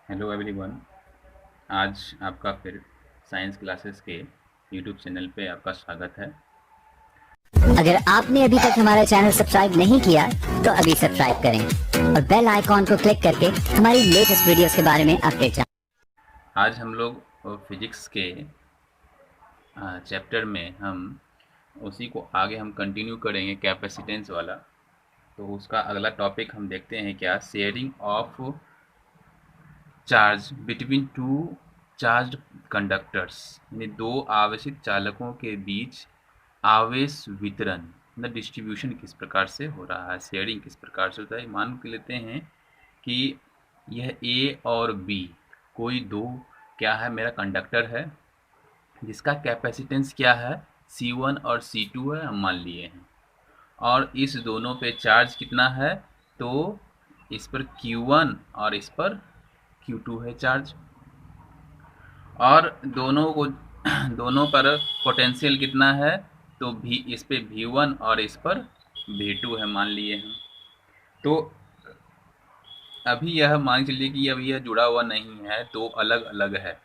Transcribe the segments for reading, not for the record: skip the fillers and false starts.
Hello everyone. आज आपका फिर साइंस क्लासेस के यूट्यूब चैनल पे आपका स्वागत है। अगर आपने अभी तक हमारा चैनल सब्सक्राइब नहीं किया तो अभी सब्सक्राइब करें और बेल आइकॉन को क्लिक करके हमारी लेटेस्ट वीडियोस के बारे में अपडेट जानें। आज हम लोग फिजिक्स के चैप्टर में हम उसी को आगे हम कंटिन्यू करेंगे, कैपेसिटेंस वाला। तो उसका अगला टॉपिक हम देखते हैं क्या, sharing of charge between two charged conductors, यानी दो आवेशित चालकों के बीच आवेश वितरण मतलब डिस्ट्रीब्यूशन किस प्रकार से हो रहा है, शेयरिंग किस प्रकार से होता है। मान के लेते हैं कि यह ए और बी कोई दो क्या है, मेरा कंडक्टर है जिसका कैपेसिटेंस क्या है, C1 और C2 है, हम मान लिए हैं। और इस दोनों पे चार्ज कितना है, तो इस पर Q1 और इस पर Q2 है चार्ज। और दोनों पर पोटेंशियल कितना है, तो भी इस पे V1 और इस पर V2 है, मान लिए हैं। तो अभी यह मान चलिए कि अभी यह जुड़ा हुआ नहीं है, दो अलग अलग है।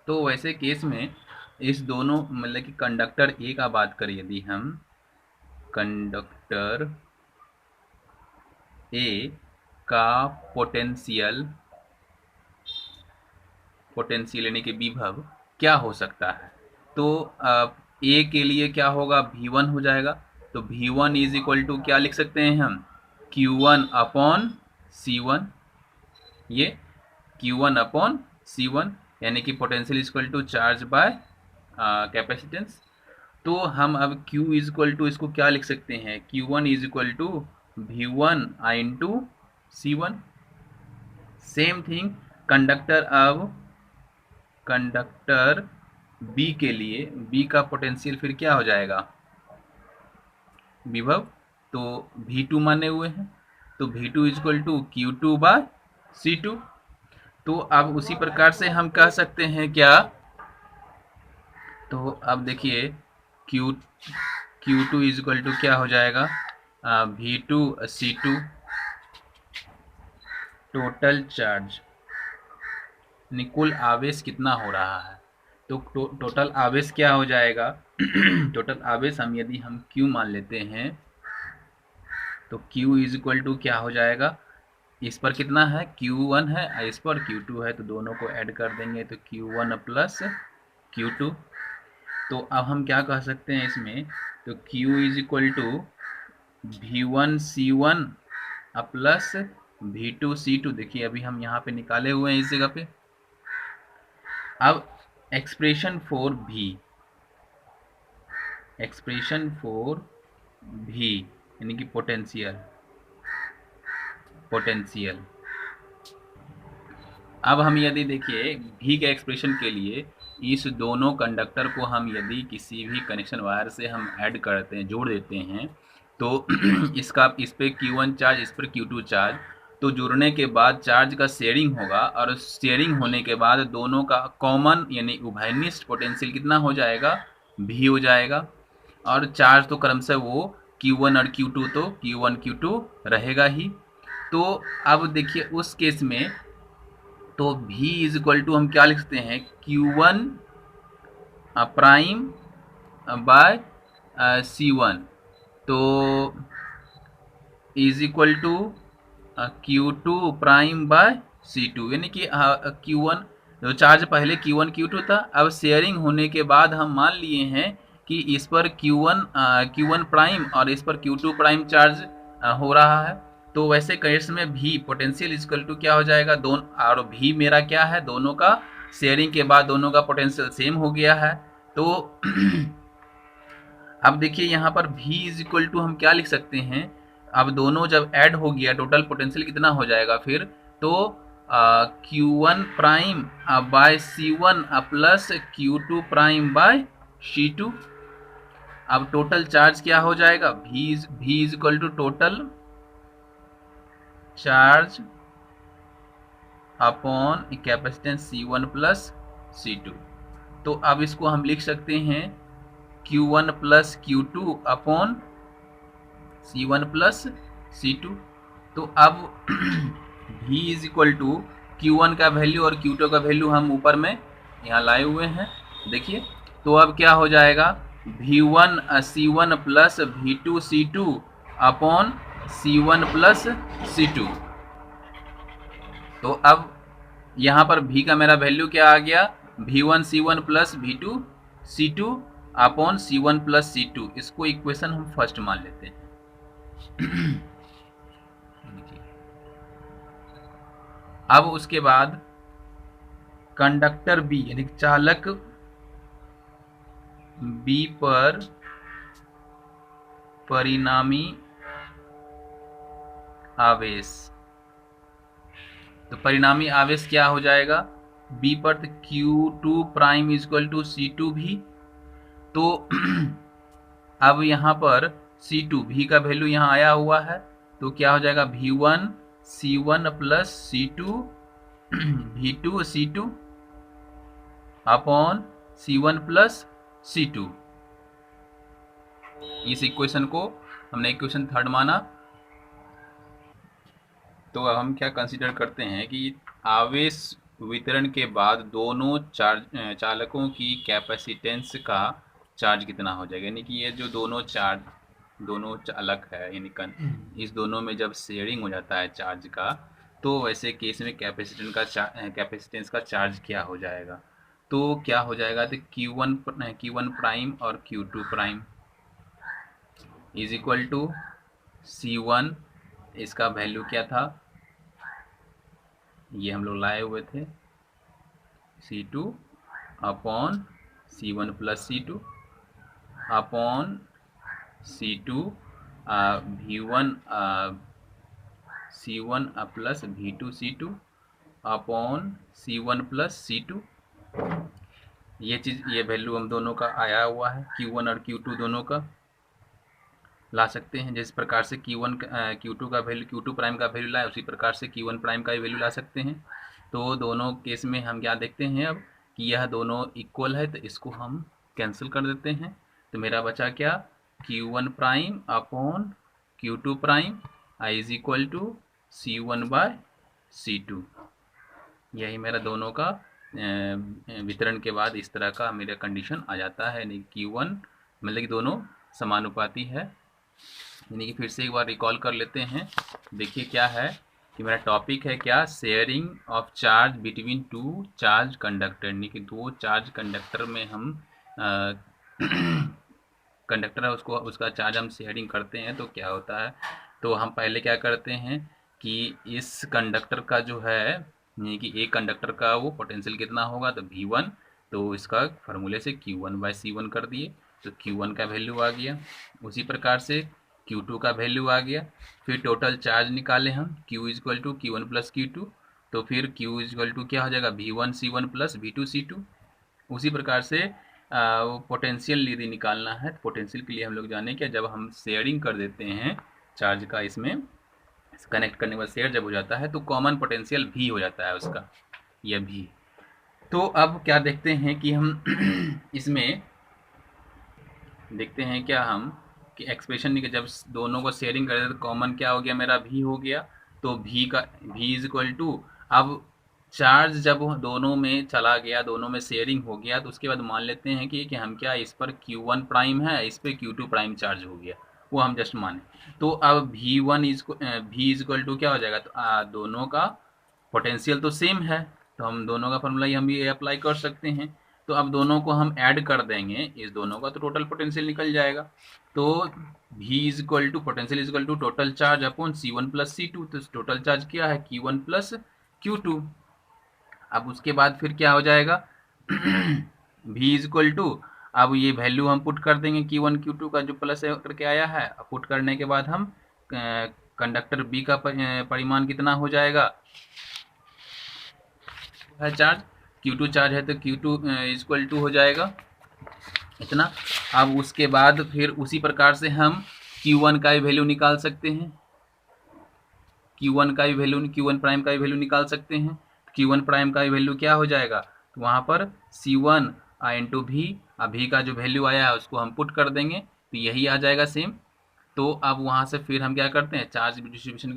तो वैसे केस में इस दोनों मतलब कि कंडक्टर ए का बात करें, यदि हम कंडक्टर ए का पोटेंशियल पोटेंशियल यानी कि विभव क्या हो सकता है, तो ए के लिए क्या होगा, V1 हो जाएगा। तो V1 इज इक्वल टू क्या लिख सकते हैं हम, Q1 अपॉन C1। ये Q1 अपॉन C1 यानी कि potential is equal to charge by capacitance. तो हम अब Q इज इक्वल टू इसको क्या लिख सकते हैं, Q1 is equal to V1 into C1। Same thing conductor B के लिए, बी का पोटेंशियल फिर क्या हो जाएगा, विभव, तो V2 माने हुए हैं, तो V2 is equal to Q2 bye C2। तो अब उसी प्रकार से हम कह सकते हैं क्या, तो अब देखिए Q2 इज इक्वल टू क्या हो जाएगा, V2 C2 टोटल चार्ज, कुल आवेश कितना हो रहा है। तो टोटल आवेश क्या हो जाएगा टोटल आवेश हम यदि हम Q मान लेते हैं, तो Q इज इक्वल टू क्या हो जाएगा, इस पर कितना है Q1 है, इस पर Q2 है, तो दोनों को ऐड कर देंगे तो Q1 प्लस Q2। तो अब हम क्या कह सकते हैं इसमें, तो Q is equal to V1 C1 plus V2 C2। देखिए अभी हम यहाँ पे निकाले हुए हैं इस जगह पे। अब एक्सप्रेशन फॉर भी यानी कि पोटेंशियल। अब हम यदि देखिए भी के एक्सप्रेशन के लिए इस दोनों कंडक्टर को हम यदि किसी भी कनेक्शन वायर से हम ऐड करते हैं, जोड़ देते हैं, तो इस पे Q1 चार्ज, इस पर Q2 चार्ज, तो जुड़ने के बाद चार्ज का शेयरिंग होगा, और शेयरिंग होने के बाद दोनों का कॉमन यानी उभयनिष्ठ पोटेंशियल कितना हो जाएगा, भी हो जाएगा। और चार्ज तो क्रमशः वो Q1 और Q2 तो Q1 Q2 रहेगा ही। तो अब देखिए उस केस में तो V इज इक्वल टू हम क्या लिख सकते हैं, Q1 प्राइम बाय C1, तो is equal to Q2 prime by C2, यानी कि Q1 जो चार्ज पहले Q1 Q2 था, अब शेयरिंग होने के बाद हम मान लिए हैं कि इस पर Q1 प्राइम और इस पर Q2 प्राइम चार्ज हो रहा है। तो वैसे केस में भी पोटेंशियल इक्वल टू क्या हो जाएगा, दोनों, और भी मेरा क्या है, दोनों का शेयरिंग के बाद दोनों का पोटेंशियल सेम हो गया है। तो अब देखिए यहाँ पर V इज इक्वल टू हम क्या लिख सकते हैं, अब दोनों जब ऐड हो गया टोटल पोटेंशियल कितना हो जाएगा फिर, तो Q1 prime by C1 plus Q2 prime by C2। अब टोटल चार्ज क्या हो जाएगा, V is equal to total charge upon capacitance C1 plus C2। तो अब इसको हम लिख सकते हैं Q1 plus Q2 upon C1 plus C2। तो अब V is equal to Q1 का वैल्यू और Q2 का वैल्यू हम ऊपर में यहाँ लाए हुए हैं, देखिए। तो अब क्या हो जाएगा, V1 C1 plus V2 C2 upon C1 plus C2। तो अब यहाँ पर V का मेरा वैल्यू क्या आ गया, V1 C1 plus V2 C2 upon C1 plus C2। इसको इक्वेशन हम फर्स्ट मान लेते हैं। अब उसके बाद कंडक्टर बी यानी चालक बी पर परिणामी आवेश, तो परिणामी आवेश क्या हो जाएगा, बी पर तो Q2 prime equal to C2 भी। तो अब यहाँ पर C2 भी का वैल्यू यहाँ आया हुआ है, तो क्या हो जाएगा V1 C1 plus C2 V2 C2 upon C1 plus C2। इस इक्वेशन को हमने इक्वेशन थर्ड माना। तो अब हम क्या कंसीडर करते हैं कि आवेश वितरण के बाद दोनों चालकों की कैपेसिटेंस का चार्ज कितना हो जाएगा, यानी कि ये जो दोनों चालक है, यानी इस दोनों में जब शेयरिंग हो जाता है चार्ज का, तो वैसे केस में कैपेसिटेंस का चार्ज क्या हो जाएगा। तो क्या हो जाएगा, तो Q1 प्राइम और Q2 prime is equal to C1, इसका वैल्यू क्या था, ये हम लोग लाए हुए थे, C2 upon C1 plus C2 upon C2 V1 C1 plus V2 C2 upon C1 plus C2। ये वैल्यू हम दोनों का आया हुआ है, Q1 और Q2 दोनों का ला सकते हैं। जिस प्रकार से Q2 का वैल्यू Q2 प्राइम का वैल्यू लाए, उसी प्रकार से Q1 प्राइम का वैल्यू ला सकते हैं। तो दोनों केस में हम क्या देखते हैं अब कि यह दोनों इक्वल है, तो इसको हम कैंसिल कर देते हैं। तो मेरा बचा क्या, Q1 prime upon Q2 prime I is equal to C1 by C2। यही मेरा दोनों का वितरण के बाद इस तरह का मेरा कंडीशन आ जाता है, यानी Q1 मतलब कि दोनों समानुपाती है। यानी कि फिर से एक बार रिकॉल कर लेते हैं। देखिए क्या है कि मेरा टॉपिक है क्या, sharing of charge between two charge conductor, यानी कि दो चार्ज कंडक्टर में हम कंडक्टर है उसका चार्ज हम शेयरिंग करते हैं, तो क्या होता है। तो हम पहले क्या करते हैं कि इस कंडक्टर का जो है, यानी कि एक कंडक्टर का वो पोटेंशियल कितना होगा, तो V1, तो इसका फार्मूले से Q1/C1 कर दिए, तो Q1 का वैल्यू आ गया। उसी प्रकार से Q2 का वैल्यू आ गया। फिर टोटल चार्ज निकाले हम, Q equal to Q1 plus Q2, तो फिर Q इजक्वल टू क्या हो जाएगा, V1C1 प्लस V2C2। उसी प्रकार से वो पोटेंशियल यदि निकालना है, तो पोटेंशियल के लिए हम लोग जाने क्या, जब हम शेयरिंग कर देते हैं चार्ज का, इसमें कनेक्ट करने के बाद शेयर जब हो जाता है, तो कॉमन पोटेंशियल भी हो जाता है उसका, यह भी। तो अब क्या देखते हैं कि हम इसमें देखते हैं क्या हम कि एक्सप्रेशन जब दोनों को शेयरिंग कर देते तो कॉमन क्या हो गया, मेरा भी हो गया। तो भी इज इक्वल टू, अब चार्ज जब दोनों में चला गया, दोनों में शेयरिंग हो गया, तो उसके बाद मान लेते हैं कि हम क्या, इस पर Q1 प्राइम है, इस पर Q2 प्राइम चार्ज हो गया, वो हम जस्ट माने। तो अब V1 इज इक्वल टू क्या हो जाएगा, तो दोनों का पोटेंशियल तो सेम है, तो हम दोनों का फॉर्मूला हम ये अप्लाई कर सकते हैं। तो अब दोनों को हम ऐड कर देंगे, इस दोनों का तो टोटल पोटेंशियल निकल जाएगा। तो V is equal to potential is equal to total charge upon C1 plus C2, तो टोटल चार्ज क्या है, Q1 प्लस Q2। अब उसके बाद फिर क्या हो जाएगा V इज इक्वल टू, अब ये वैल्यू हम पुट कर देंगे Q1 Q2 का जो प्लस करके आया है, पुट करने के बाद हम कंडक्टर B का परिमाण कितना हो जाएगा, है चार्ज Q2 चार्ज है, तो Q2 इज इक्वल टू हो जाएगा इतना। अब उसके बाद फिर उसी प्रकार से हम Q1 का भी वैल्यू निकाल सकते हैं, Q1 का भी वैल्यू, Q1 प्राइम का भी वैल्यू निकाल सकते हैं। Q1 प्राइम का भी वैल्यू क्या हो जाएगा, तो वहाँ पर C1 इंटू भी, अभी का जो वैल्यू आया है उसको हम पुट कर देंगे, तो यही आ जाएगा सेम। तो अब वहाँ से फिर हम क्या करते हैं, चार्ज डिस्ट्रीब्यूशन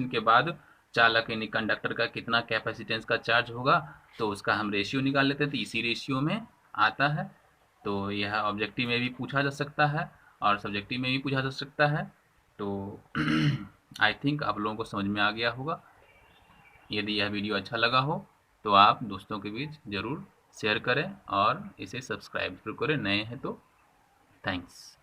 के बाद चालक यानी कंडक्टर का कितना कैपेसिटेंस का चार्ज होगा, तो उसका हम रेशियो निकाल लेते हैं, तो इसी रेशियो में आता है। तो यह ऑब्जेक्टिव में भी पूछा जा सकता है और सब्जेक्टिव में भी पूछा जा सकता है। तो आई थिंक आप लोगों को समझ में आ गया होगा। यदि यह वीडियो अच्छा लगा हो तो आप दोस्तों के बीच ज़रूर शेयर करें और इसे सब्सक्राइब जरूर करें, नए हैं तो। थैंक्स।